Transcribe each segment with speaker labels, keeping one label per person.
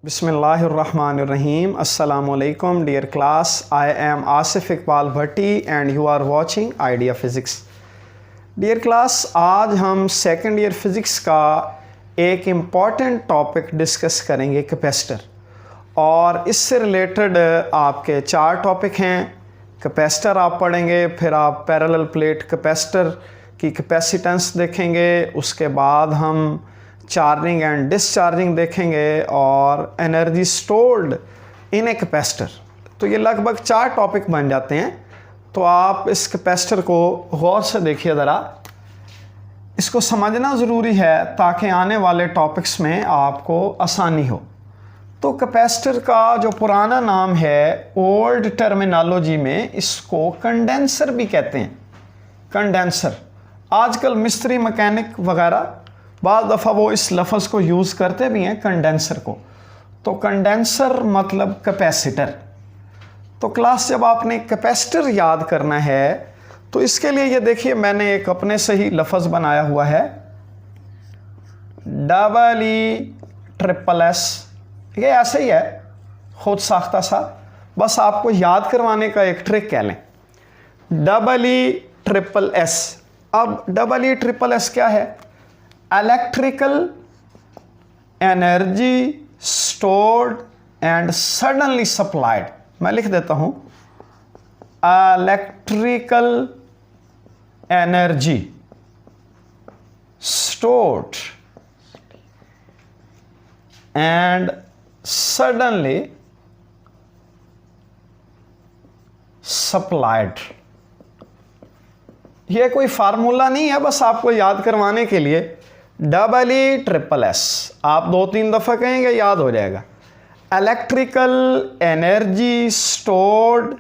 Speaker 1: Bismillahirrahmanirrahim. Assalamu alaikum dear class. I am Asif Iqbal Bhatti and you are watching Idea Physics. Dear class, आज हम second year physics का एक important topic discuss करेंगे capacitor, और इससे related आपके चार टॉपिक हैं। कैपेसिटर आप पढ़ेंगे, फिर आप पैरेलल प्लेट कैपेसिटर की कैपेसिटेंस देखेंगे, उसके बाद हम चार्जिंग एंड डिस्चार्जिंग देखेंगे और energy stored in a capacitor. तो ये लगभग चार टॉपिक बन जाते हैं। तो आप इस कैपेसिटर को गौर से देखिए ज़रा, इसको समझना ज़रूरी है ताकि आने वाले टॉपिक्स में आपको आसानी हो। तो कैपेसिटर का जो पुराना नाम है, ओल्ड टर्मिनोलॉजी में इसको कंडेंसर भी कहते हैं। कंडेंसर आजकल मिस्त्री मैकेनिक वगैरह बाद दफ़ा वो इस लफ्ज़ को यूज़ करते भी हैं, कंडेंसर को। तो कंडेंसर मतलब कैपेसिटर। तो क्लास जब आपने कैपेसिटर याद करना है तो इसके लिए ये देखिए, मैंने एक अपने से ही लफ्ज़ बनाया हुआ है, EESS। ये ऐसे ही है, खुद साख्ता सा, बस आपको याद करवाने का एक ट्रिक कह लें, EESS। अब EESS क्या है? Electrical energy stored and suddenly supplied. मैं लिख देता हूं, electrical energy stored and suddenly supplied. ये कोई फार्मूला नहीं है, बस आपको याद करवाने के लिए। EESS आप 2-3 दफ़ा कहेंगे, याद हो जाएगा। Electrical energy stored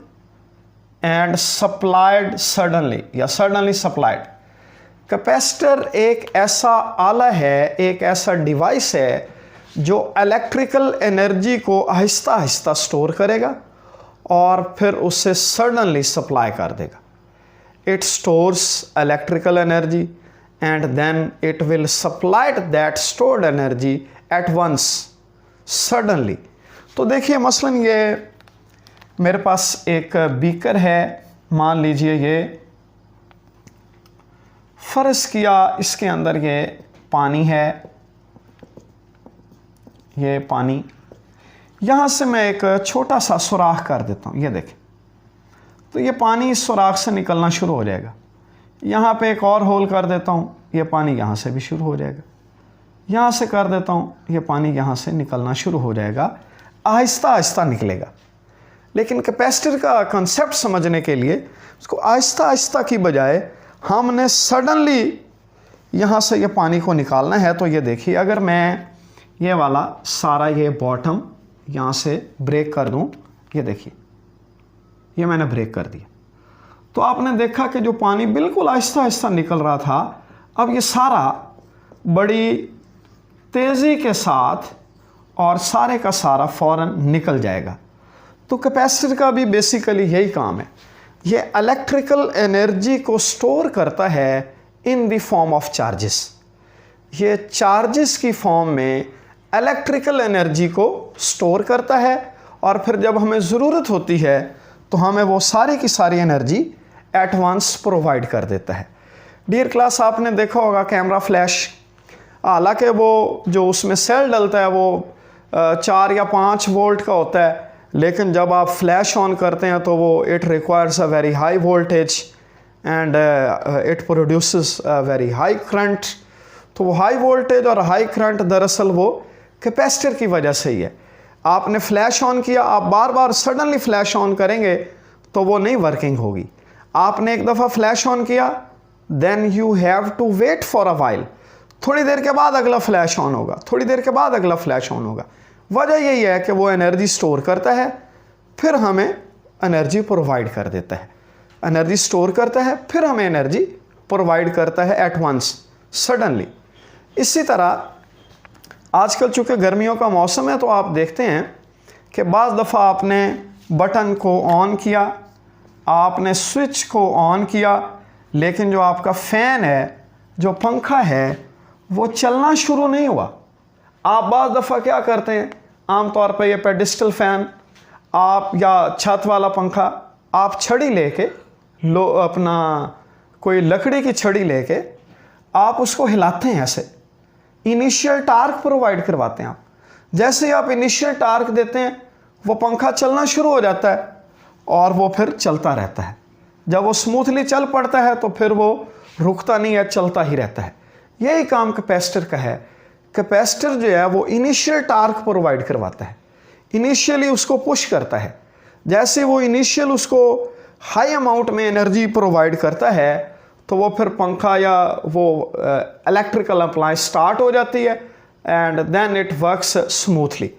Speaker 1: and supplied suddenly, या सडनली सप्लाइड। कैपेसिटर एक ऐसा आला है, एक ऐसा डिवाइस है जो इलेक्ट्रिकल एनर्जी को आहिस्ता आहिस्ता स्टोर करेगा और फिर उसे सडनली सप्लाई कर देगा। It stores electrical energy and then it will supply that stored energy at once, suddenly। तो देखिए मसलन ये मेरे पास एक बीकर है, मान लीजिए ये फ़र्ज़ किया इसके अंदर ये पानी है, ये पानी, यहाँ से मैं एक छोटा सा सुराख कर देता हूँ, ये देखें। तो ये पानी इस सुराख से निकलना शुरू हो जाएगा। यहाँ पे एक और होल कर देता हूँ, ये पानी यहाँ से भी शुरू हो जाएगा। यहाँ से कर देता हूँ, ये पानी यहाँ से निकलना शुरू हो जाएगा, आहिस्ता आहिस्ता निकलेगा। लेकिन कैपेसिटर का कंसेप्ट समझने के लिए उसको आहिस्ता आहिस्ता की बजाय हमने सडनली यहाँ से ये पानी को निकालना है। तो ये देखिए, अगर मैं ये वाला सारा ये बॉटम यहाँ से ब्रेक कर दूँ, ये देखिए ये मैंने ब्रेक कर दिया, तो आपने देखा कि जो पानी बिल्कुल आहिस्ता आहिस्ता निकल रहा था, अब ये सारा बड़ी तेज़ी के साथ और सारे का सारा फ़ौरन निकल जाएगा। तो कैपेसिटर का भी बेसिकली यही काम है, ये इलेक्ट्रिकल एनर्जी को स्टोर करता है in the form of charges. ये चार्जेस की फॉर्म में इलेक्ट्रिकल एनर्जी को स्टोर करता है और फिर जब हमें ज़रूरत होती है तो हमें वो सारी की सारी एनर्जी एट वंस प्रोवाइड कर देता है। डियर क्लास, आपने देखा होगा कैमरा फ्लैश, हालांकि वो जो उसमें सेल डलता है वो 4 या 5 वोल्ट का होता है, लेकिन जब आप फ्लैश ऑन करते हैं तो वो it requires a very high voltage and it produces a very high current. तो वो हाई वोल्टेज और हाई करंट दरअसल वो कैपेसिटर की वजह से ही है। आपने फ्लैश ऑन किया, आप बार बार सडनली फ्लैश ऑन करेंगे तो वो नहीं वर्किंग होगी। आपने एक दफ़ा फ्लैश ऑन किया, then you have to wait for a while, थोड़ी देर के बाद अगला फ्लैश ऑन होगा, थोड़ी देर के बाद अगला फ्लैश ऑन होगा। वजह यही है कि वो एनर्जी स्टोर करता है, फिर हमें एनर्जी प्रोवाइड कर देता है। एनर्जी स्टोर करता है, फिर हमें एनर्जी प्रोवाइड करता है एट वंस, सडनली। इसी तरह आजकल चूँकि गर्मियों का मौसम है तो आप देखते हैं कि बाज़ दफ़ा आपने बटन को ऑन किया, आपने स्विच को ऑन किया, लेकिन जो आपका फ़ैन है, जो पंखा है, वो चलना शुरू नहीं हुआ। आप बाज़ दफ़ा क्या करते हैं, आमतौर पे ये पेडिस्टल फैन आप या छत वाला पंखा, आप छड़ी लेके लो अपना कोई लकड़ी की छड़ी लेके आप उसको हिलाते हैं, ऐसे इनिशियल टार्क प्रोवाइड करवाते हैं आप। जैसे ही आप इनिशियल टार्क देते हैं वो पंखा चलना शुरू हो जाता है और वो फिर चलता रहता है। जब वो स्मूथली चल पड़ता है तो फिर वो रुकता नहीं है, चलता ही रहता है। यही काम कैपेसिटर का है। कैपेसिटर जो है वो इनिशियल टार्क प्रोवाइड करवाता है, इनिशियली उसको पुश करता है। जैसे वो इनिशियल उसको हाई अमाउंट में एनर्जी प्रोवाइड करता है तो वो फिर पंखा या वो इलेक्ट्रिकल अप्लायंस स्टार्ट हो जाती है and then it works smoothly,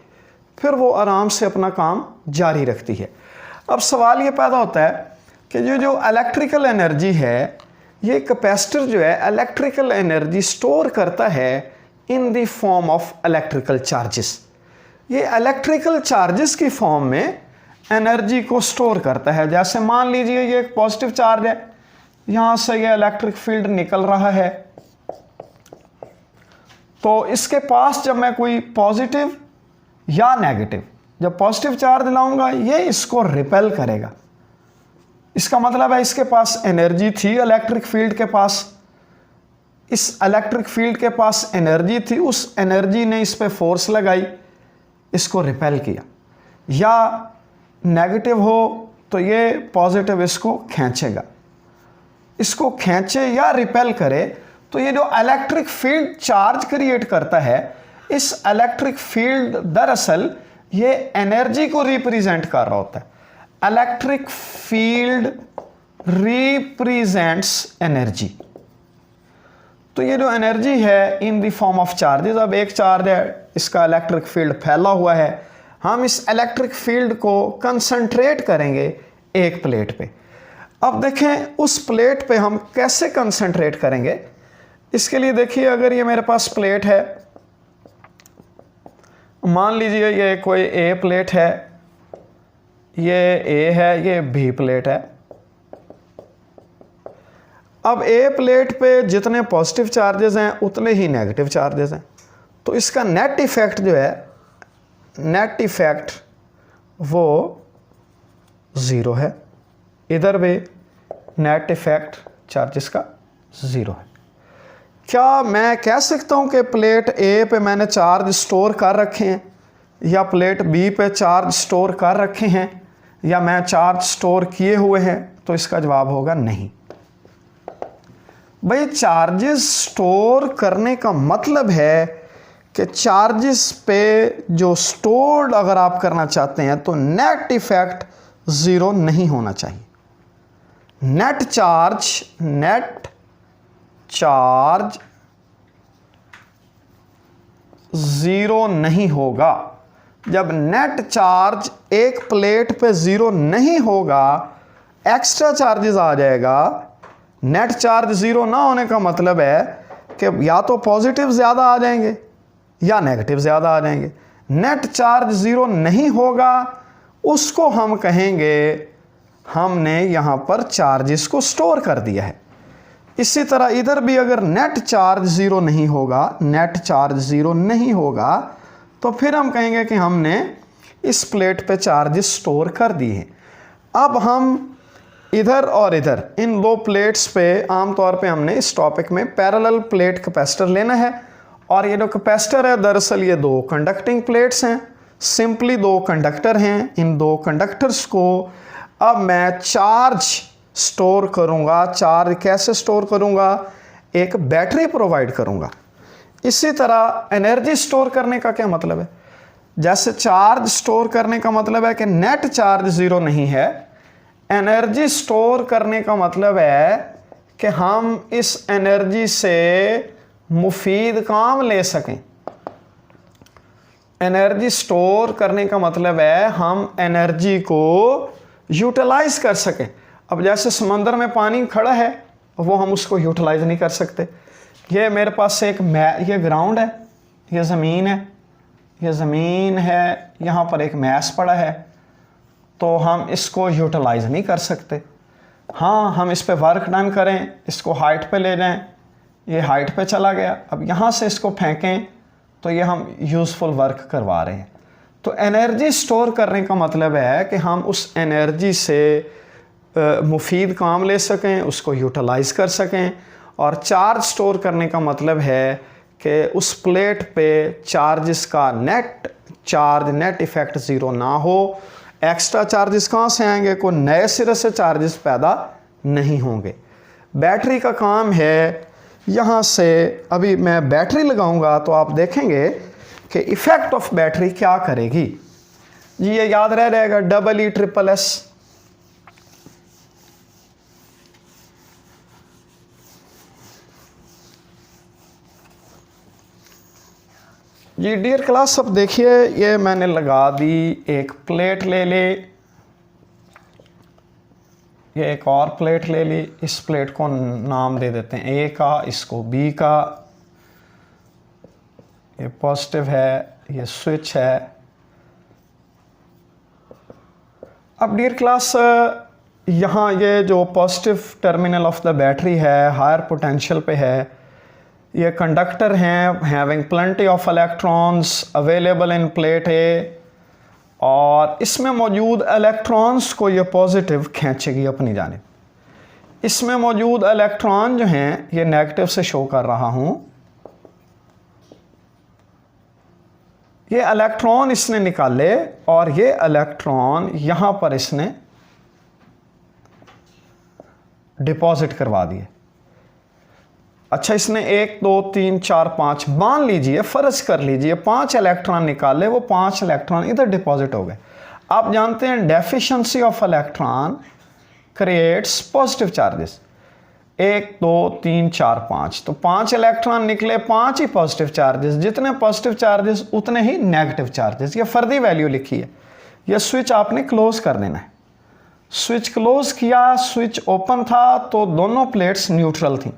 Speaker 1: फिर वो आराम से अपना काम जारी रखती है। अब सवाल ये पैदा होता है कि जो इलेक्ट्रिकल एनर्जी है, ये कैपेसिटर जो है इलेक्ट्रिकल एनर्जी स्टोर करता है in the form of electrical charges. ये इलेक्ट्रिकल चार्जेस की फॉर्म में एनर्जी को स्टोर करता है। जैसे मान लीजिए ये एक पॉजिटिव चार्ज है, यहाँ से ये इलेक्ट्रिक फील्ड निकल रहा है, तो इसके पास जब मैं कोई पॉजिटिव या नेगेटिव, जब पॉजिटिव चार्ज लाऊंगा ये इसको रिपेल करेगा। इसका मतलब है इसके पास एनर्जी थी इलेक्ट्रिक फील्ड के पास, इस इलेक्ट्रिक फील्ड के पास एनर्जी थी, उस एनर्जी ने इस पे फोर्स लगाई, इसको रिपेल किया। या नेगेटिव हो तो ये पॉजिटिव इसको खींचेगा, इसको खींचे या रिपेल करे तो ये जो इलेक्ट्रिक फील्ड चार्ज क्रिएट करता है, इस इलेक्ट्रिक फील्ड दरअसल ये एनर्जी को रिप्रेजेंट कर रहा होता है। Electric field represents energy. तो ये जो एनर्जी है in the form of charges, अब एक चार्ज है, इसका इलेक्ट्रिक फील्ड फैला हुआ है, हम इस इलेक्ट्रिक फील्ड को कंसंट्रेट करेंगे एक प्लेट पे। अब देखें उस प्लेट पे हम कैसे कंसंट्रेट करेंगे। इसके लिए देखिए, अगर ये मेरे पास प्लेट है, मान लीजिए ये कोई ए प्लेट है, ये ए है, ये बी प्लेट है। अब ए प्लेट पे जितने पॉजिटिव चार्जेस हैं उतने ही नेगेटिव चार्जेस हैं, तो इसका नेट इफेक्ट जो है, नेट इफेक्ट वो ज़ीरो है। इधर भी नेट इफेक्ट चार्जेस का ज़ीरो है। क्या मैं कह सकता हूँ कि प्लेट ए पे मैंने चार्ज स्टोर कर रखे हैं या प्लेट बी पे चार्ज स्टोर कर रखे हैं या मैं चार्ज स्टोर किए हुए हैं? तो इसका जवाब होगा नहीं। भाई चार्जेस स्टोर करने का मतलब है कि चार्जेस पे जो स्टोर्ड अगर आप करना चाहते हैं तो नेट इफेक्ट ज़ीरो नहीं होना चाहिए। नेट चार्ज ज़ीरो नहीं होगा। जब नेट चार्ज एक प्लेट पे ज़ीरो नहीं होगा, एक्स्ट्रा चार्जेस आ जाएगा। नेट चार्ज ज़ीरो ना होने का मतलब है कि या तो पॉजिटिव ज़्यादा आ जाएंगे या नेगेटिव ज़्यादा आ जाएंगे। नेट चार्ज ज़ीरो नहीं होगा, उसको हम कहेंगे हमने यहाँ पर चार्जेस को स्टोर कर दिया है। इसी तरह इधर भी अगर नेट चार्ज ज़ीरो नहीं होगा, नेट चार्ज ज़ीरो नहीं होगा, तो फिर हम कहेंगे कि हमने इस प्लेट पे चार्जेस स्टोर कर दिए हैं। अब हम इधर और इधर इन दो प्लेट्स पे आमतौर पे हमने इस टॉपिक में पैरेलल प्लेट कैपेसिटर लेना है, और ये जो कैपेसिटर है दरअसल ये दो कंडक्टिंग प्लेट्स हैं, सिंपली दो कंडक्टर हैं। इन दो कंडक्टर्स को अब मैं चार्ज स्टोर करूँगा। चार्ज कैसे स्टोर करूँगा? एक बैटरी प्रोवाइड करूँगा। इसी तरह एनर्जी स्टोर करने का क्या मतलब है? जैसे चार्ज स्टोर करने का मतलब है कि नेट चार्ज ज़ीरो नहीं है, एनर्जी स्टोर करने का मतलब है कि हम इस एनर्जी से मुफीद काम ले सकें। एनर्जी स्टोर करने का मतलब है हम एनर्जी को यूटिलाइज कर सकें। अब जैसे समंदर में पानी खड़ा है, वो हम उसको यूटिलाइज नहीं कर सकते। ये मेरे पास एक ये ग्राउंड है, ये ज़मीन है, ये ज़मीन है, यहाँ पर एक मैस पड़ा है, तो हम इसको यूटिलाइज नहीं कर सकते। हाँ, हम इस पे वर्क डन करें, इसको हाइट पे ले जाएं, ये हाइट पे चला गया। अब यहाँ से इसको फेंकें तो ये हम यूज़फुल वर्क करवा रहे हैं। तो एनर्जी स्टोर करने का मतलब है कि हम उस एनर्जी से मुफीद काम ले सकें, उसको यूटिलाइज कर सकें। और चार्ज स्टोर करने का मतलब है कि उस प्लेट पे चार्जेस का नेट इफ़ेक्ट ज़ीरो ना हो। एक्स्ट्रा चार्जेस कहाँ से आएंगे? कोई नए सिरे से चार्जेस पैदा नहीं होंगे। बैटरी का काम है, यहाँ से अभी मैं बैटरी लगाऊंगा तो आप देखेंगे कि इफ़ेक्ट ऑफ बैटरी क्या करेगी। जी ये याद रह जाएगा, EESS। जी डियर क्लास, अब देखिए ये मैंने लगा दी, एक प्लेट ले ली, ये एक और प्लेट ले ली। इस प्लेट को नाम दे देते हैं A का, इसको B का। ये पॉजिटिव है, ये स्विच है। अब डियर क्लास, यहाँ ये जो positive terminal of the battery है हायर पोटेंशियल पे है, ये कंडक्टर हैं having plenty of electrons available in plate A, और इसमें मौजूद इलेक्ट्रॉन्स को ये पॉजिटिव खींचेगी अपनी जानिब। इसमें मौजूद इलेक्ट्रॉन जो हैं ये नेगेटिव से शो कर रहा हूँ। ये इलेक्ट्रॉन इसने निकाले और ये इलेक्ट्रॉन यहाँ पर इसने डिपॉजिट करवा दिए। अच्छा, इसने 1 2 3 4 5 मान लीजिए, फ़र्ज कर लीजिए 5 इलेक्ट्रॉन निकाले, वो 5 इलेक्ट्रॉन इधर डिपॉजिट हो गए। आप जानते हैं deficiency of electron creates positive charges. 1 2 3 4 5, तो 5 इलेक्ट्रॉन निकले, 5 ही पॉजिटिव चार्जेस। जितने पॉजिटिव चार्जेस उतने ही नेगेटिव चार्जेस। ये फर्दी वैल्यू लिखी है। यह स्विच आपने क्लोज कर देना है। स्विच क्लोज किया, स्विच ओपन था तो दोनों प्लेट्स न्यूट्रल थी।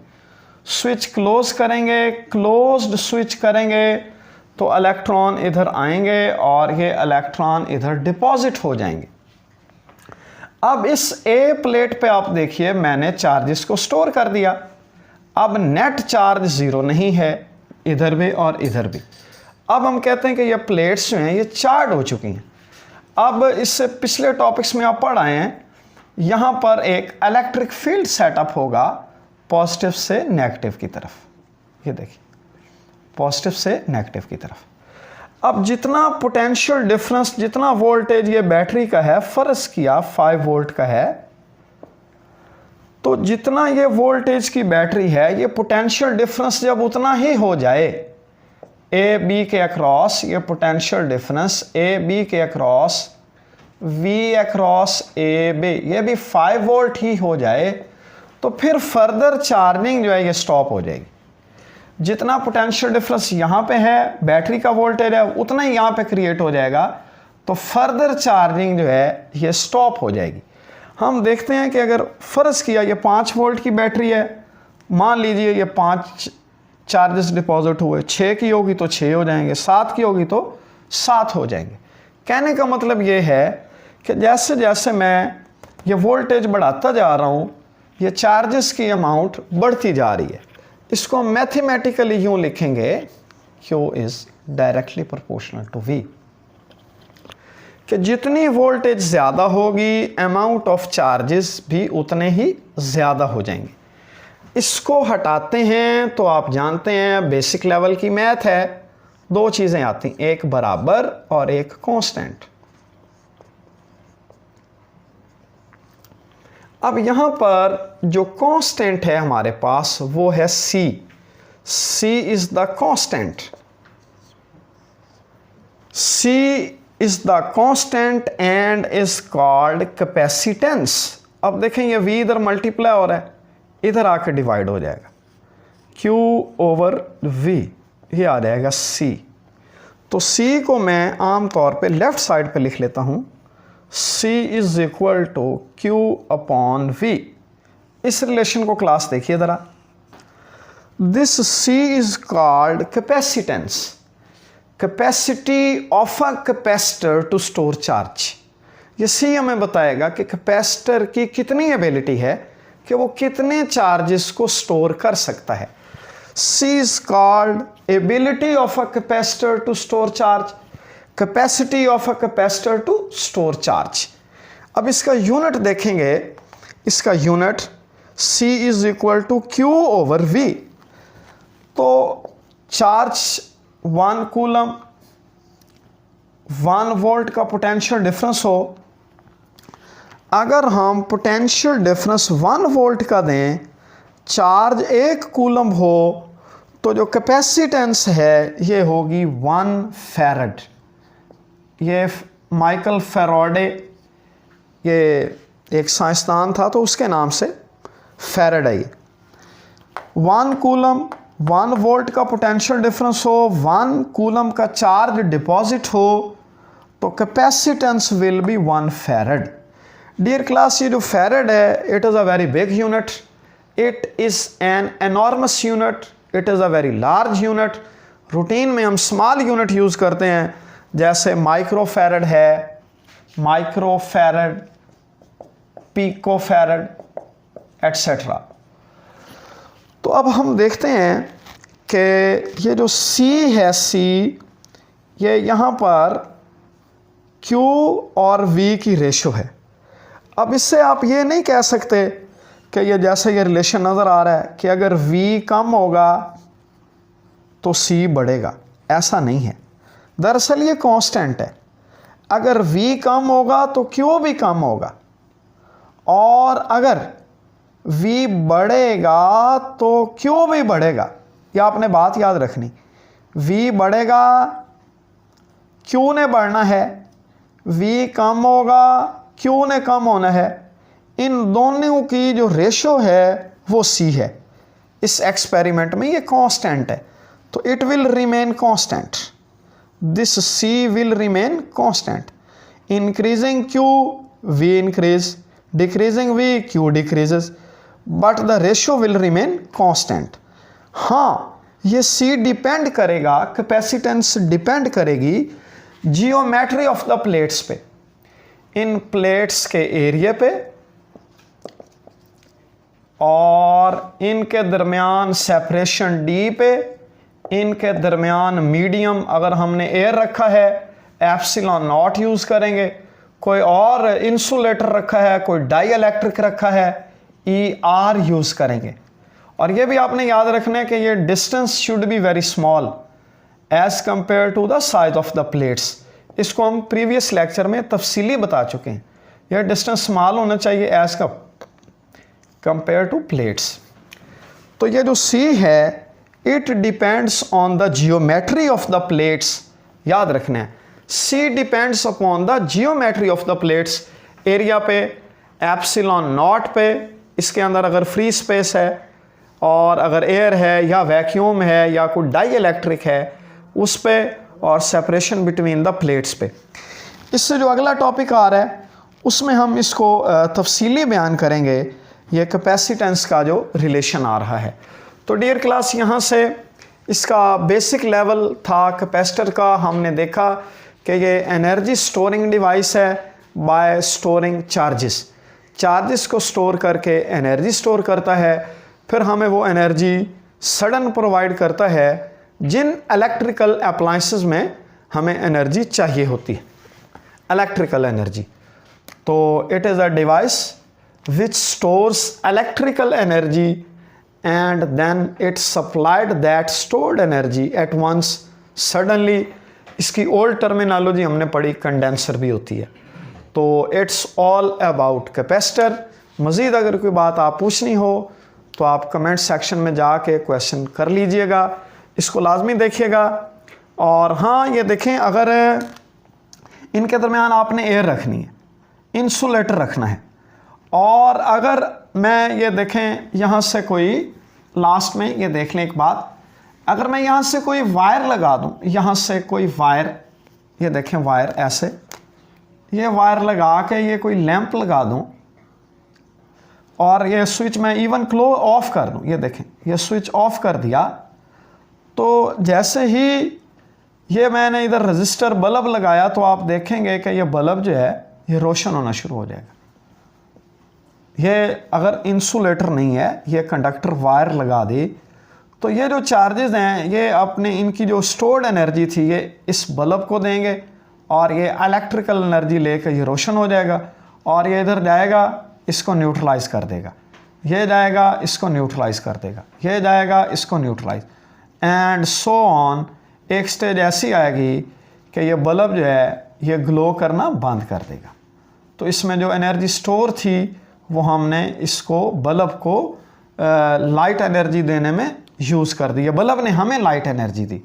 Speaker 1: स्विच क्लोज करेंगे, क्लोज्ड स्विच करेंगे तो इलेक्ट्रॉन इधर आएंगे और ये इलेक्ट्रॉन इधर डिपॉजिट हो जाएंगे। अब इस A प्लेट पे आप देखिए मैंने चार्जेस को स्टोर कर दिया। अब नेट चार्ज ज़ीरो नहीं है इधर भी और इधर भी। अब हम कहते हैं कि ये प्लेट्स जो हैं ये चार्ज हो चुकी हैं। अब इससे पिछले टॉपिक्स में आप पढ़ आए हैं, यहाँ पर एक इलेक्ट्रिक फील्ड सेटअप होगा पॉजिटिव से नेगेटिव की तरफ। ये देखिए, पॉजिटिव से नेगेटिव की तरफ। अब जितना पोटेंशियल डिफरेंस, जितना वोल्टेज ये बैटरी का है, फर्ज किया 5 वोल्ट का है, तो जितना ये वोल्टेज की बैटरी है, ये पोटेंशियल डिफरेंस जब उतना ही हो जाए ए बी के अक्रॉस, ये पोटेंशियल डिफरेंस ए बी के across V across A B, ये भी 5 वोल्ट ही हो जाए, तो फिर फर्दर चार्जिंग जो है ये स्टॉप हो जाएगी। जितना पोटेंशियल डिफरेंस यहाँ पे है, बैटरी का वोल्टेज है, उतना ही यहाँ पे क्रिएट हो जाएगा, तो फर्दर चार्जिंग जो है ये स्टॉप हो जाएगी। हम देखते हैं कि अगर फ़र्ज़ किया ये 5 वोल्ट की बैटरी है, मान लीजिए ये 5 चार्जेस डिपॉजिट हुए, 6 की होगी तो 6 हो जाएंगे, 7 की होगी तो 7 हो जाएंगे। कहने का मतलब ये है कि जैसे जैसे मैं ये वोल्टेज बढ़ाता जा रहा हूँ, ये चार्जेस की अमाउंट बढ़ती जा रही है। इसको हम मैथमेटिकली यूँ लिखेंगे, Q is directly proportional to V, कि जितनी वोल्टेज ज़्यादा होगी अमाउंट ऑफ चार्जेस भी उतने ही ज़्यादा हो जाएंगे। इसको हटाते हैं तो आप जानते हैं बेसिक लेवल की मैथ है, 2 चीज़ें आती, एक बराबर और एक कांस्टेंट। अब यहाँ पर जो कांस्टेंट है हमारे पास वो है C। C is the constant. C is the constant and is called capacitance. अब देखें ये V इधर मल्टीप्लाई हो रहा है, इधर आकर डिवाइड हो जाएगा, Q ओवर V, ये आ जाएगा C। तो C को मैं आम तौर पे लेफ़्ट साइड पे लिख लेता हूँ, C is equal to Q upon V। इस रिलेशन को क्लास देखिए ज़रा। This C is called capacitance, capacity of a capacitor to store charge. ये C हमें बताएगा कि कैपेसिटर की कितनी एबिलिटी है कि वो कितने चार्जेस को स्टोर कर सकता है। C is called ability of a capacitor to store charge. Capacity of a capacitor to store charge. अब इसका यूनिट देखेंगे, इसका unit C is equal to Q over V। तो चार्ज 1 कूलम 1 वोल्ट का पोटेंशियल डिफरेंस हो, अगर हम potential difference 1 volt का दें, चार्ज 1 कूलम हो, तो जो कैपेसिटेंस है ये होगी 1 फैरड। ये माइकल फैराडे, ये एक साइंसदान था तो उसके नाम से फैराडे। 1 कूलम 1 वोल्ट का पोटेंशियल डिफरेंस हो, 1 कूलम का चार्ज डिपॉजिट हो, तो capacitance will be 1 farad. Dear class, ये जो फैरड है it is a very big unit, it is an enormous unit, it is a very large unit. Routine में हम स्मॉल यूनिट यूज़ करते हैं, जैसे माइक्रो फैरड है, micro farad, pico farad etcetera. तो अब हम देखते हैं कि ये जो C है, C ये यहाँ पर Q और V की रेशो है। अब इससे आप ये नहीं कह सकते कि ये जैसे ये रिलेशन नज़र आ रहा है कि अगर V कम होगा तो C बढ़ेगा, ऐसा नहीं है। दरअसल ये कांस्टेंट है, अगर V कम होगा तो Q भी कम होगा, और अगर V बढ़ेगा तो Q भी बढ़ेगा। ये आपने बात याद रखनी, V बढ़ेगा, Q ने बढ़ना है, V कम होगा, Q ने कम होना है। इन दोनों की जो रेशो है वो C है। इस एक्सपेरिमेंट में ये कांस्टेंट है, तो it will remain constant, this C will remain constant. Increasing Q, V increase, decreasing V, Q decreases, but the ratio will remain constant। हाँ, ये C डिपेंड करेगा, कैपेसिटेंस डिपेंड करेगी जियोमेट्री ऑफ द प्लेट्स पे, इन plates के area पे और इनके दरमियान सेपरेशन D पे, इनके दरमियान मीडियम अगर हमने एयर रखा है एप्सिलॉन नॉट यूज़ करेंगे, कोई और इंसुलेटर रखा है, कोई डाई इलेक्ट्रिक रखा है, ER यूज़ करेंगे। और ये भी आपने याद रखना है कि ये distance should be very small as compare to the size of the plates. इसको हम प्रीवियस लेक्चर में तफसीली बता चुके हैं, यह डिस्टेंस स्मॉल होना चाहिए एज कंपेयर टू प्लेट्स। तो ये जो C है it depends on the geometry of the plates, याद रखना है C depends upon the geometry of the plates, area पे, एप्सिलॉन नॉट पे, इसके अंदर अगर फ्री स्पेस है और अगर एयर है या वैक्यूम है या कोई डाई इलेक्ट्रिक है उस पे, और सेपरेशन बिटवीन द प्लेट्स पे। इससे जो अगला टॉपिक आ रहा है उसमें हम इसको तफसीली बयान करेंगे, ये कैपेसिटेंस का जो रिलेशन आ रहा है। तो डियर क्लास, यहाँ से इसका बेसिक लेवल था कैपेसिटर का, हमने देखा कि ये एनर्जी स्टोरिंग डिवाइस है बाय स्टोरिंग चार्जेस, चार्जेस को स्टोर करके एनर्जी स्टोर करता है, फिर हमें वो एनर्जी सडन प्रोवाइड करता है जिन इलेक्ट्रिकल अप्लायंसेस में हमें एनर्जी चाहिए होती है, इलेक्ट्रिकल एनर्जी। तो it is a device which stores electrical energy and then it supplied that stored energy at once suddenly। इसकी ओल्ड टर्मिनोलॉजी हमने पढ़ी, कंडेंसर भी होती है। तो इट्स ऑल अबाउट कैपेसिटर। मज़ीद अगर कोई बात आप पूछनी हो तो आप कमेंट सेक्शन में जाके क्वेश्चन कर लीजिएगा, इसको लाजमी देखिएगा। और हाँ, ये देखें, अगर इनके दरमियान आपने एयर रखनी है, इंसुलेटर रखना है, और अगर मैं ये देखें यहाँ से कोई लास्ट में ये देख लें एक बात, अगर मैं यहाँ से कोई वायर लगा दूँ, यहाँ से कोई वायर, ये देखें वायर ऐसे, ये वायर लगा के ये कोई लैंप लगा दूँ और ये स्विच मैं इवन क्लो ऑफ कर दूँ, ये देखें ये स्विच ऑफ कर दिया, तो जैसे ही ये मैंने इधर रजिस्टर बल्ब लगाया तो आप देखेंगे कि ये बल्ब जो है ये रोशन होना शुरू हो जाएगा। ये अगर इंसुलेटर नहीं है, ये कंडक्टर वायर लगा दे, तो ये जो चार्जेस हैं ये अपने इनकी जो स्टोर्ड एनर्जी थी ये इस बल्ब को देंगे और ये इलेक्ट्रिकल एनर्जी लेकर ये रोशन हो जाएगा, और ये इधर जाएगा, इसको न्यूट्रलाइज कर देगा, ये जाएगा, इसको न्यूट्रलाइज कर देगा, ये जाएगा, इसको न्यूट्रलाइज, एंड सो ऑन। एक स्टेज ऐसी आएगी कि ये बल्ब जो है ये ग्लो करना बंद कर देगा। तो इसमें जो एनर्जी स्टोर थी वो हमने इसको बल्ब को लाइट एनर्जी देने में यूज़ कर दी। बल्ब ने हमें लाइट एनर्जी दी,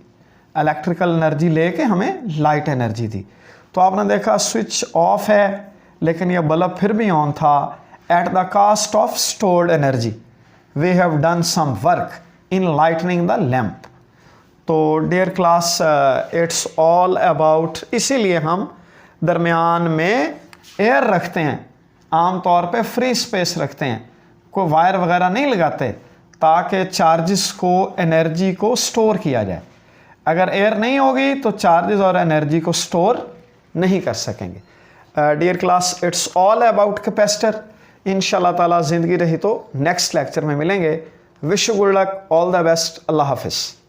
Speaker 1: इलेक्ट्रिकल एनर्जी लेके हमें लाइट एनर्जी दी। तो आपने देखा स्विच ऑफ है लेकिन यह बल्ब फिर भी ऑन था। At the cost of stored energy we have done some work in lightning the lamp. तो dear class, it's all about, इसीलिए हम दरमियान में एयर रखते हैं, आम तौर पे फ्री स्पेस रखते हैं, कोई वायर वगैरह नहीं लगाते ताकि चार्जेस को, एनर्जी को स्टोर किया जाए। अगर एयर नहीं होगी तो चार्जेस और एनर्जी को स्टोर नहीं कर सकेंगे। Dear class, it's all about capacitor. इंशाल्लाह ताला ज़िंदगी रही तो नेक्स्ट लेक्चर में मिलेंगे। Wish you good luck, all the best, अल्लाह हाफिज़।